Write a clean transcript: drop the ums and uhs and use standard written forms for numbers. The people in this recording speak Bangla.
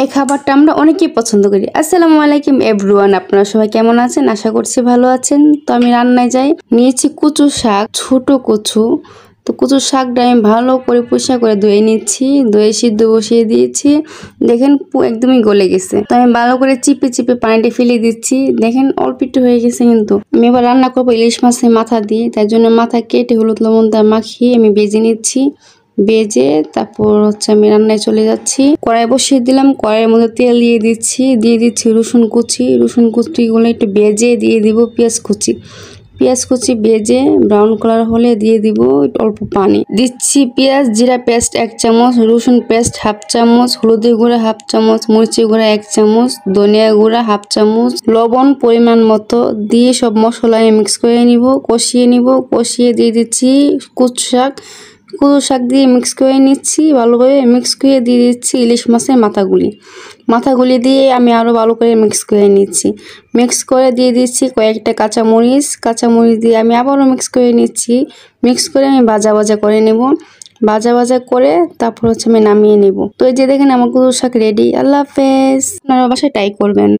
এই খাবারটা আমরা অনেকেই পছন্দ করি। আসসালামু আলাইকুম এভরিওয়ান, আপনারা সবাই কেমন আছেন? আশা করছি ভালো আছেন। তো আমি রান্নায় যাই, নিয়েছি কচু শাক, ছোট কচু। তো কচুর শাকটা আমি ভালো করে পরিষ্কার করে ধুয়ে নিচ্ছি, ধুয়ে সিদ্ধ বসিয়ে দিয়েছি। দেখেন একদমই গলে গেছে। তো আমি ভালো করে চিপে চিপে পানিটা ফেলে দিচ্ছি। দেখেন অল্প একটু হয়ে গেছে। কিন্তু আমি এবার রান্না করবো ইলিশ মাছের মাথা দিয়ে, তাই জন্য মাথা কেটে হলুদ লবণ দিয়ে মাখিয়ে আমি ভেজে নিচ্ছি। ভেজে তারপর আমি রান্নায় চলে যাচ্ছি। কড়াই বসিয়ে দিলাম, কড়াইয়ের মধ্যে তেল দিয়ে দিচ্ছি রসুন কুচি গুলো একটু ভেজে দিয়ে দিব পেঁয়াজ কুচি ভেজে ব্রাউন কালার হলে দিয়ে দিব অল্প পানি দিচ্ছি। পেঁয়াজ জিরা পেস্ট 1 চামচ, রসুন পেস্ট 1/2 চামচ, হলুদের গুঁড়া 1/2 চামচ, মরিচের গুঁড়া 1 চামচ, ধনিয়া গুঁড়া 1/2 চামচ, লবণ পরিমাণ মতো দিয়ে সব মশলা মিক্স করে নিব, কষিয়ে দিয়ে দিচ্ছি কচু শাক দিয়ে মিক্স করে নিচ্ছি। ভালোভাবে মিক্স করে দিয়ে দিচ্ছি ইলিশ মাছের মাথাগুলি দিয়ে আমি আরও ভালো করে মিক্স করে নিচ্ছি। মিক্স করে দিয়ে দিচ্ছি কয়েকটা কাঁচামরিচ দিয়ে আমি আবারও মিক্স করে নিচ্ছি। মিক্স করে আমি ভাজা করে নেব। ভাজা করে তারপর আমি নামিয়ে নেব। তো এই যে দেখেন আমার কচু শাক রেডি। আল্লাহ হাফেজ। আপনারা বাসায় ট্রাই করবেন।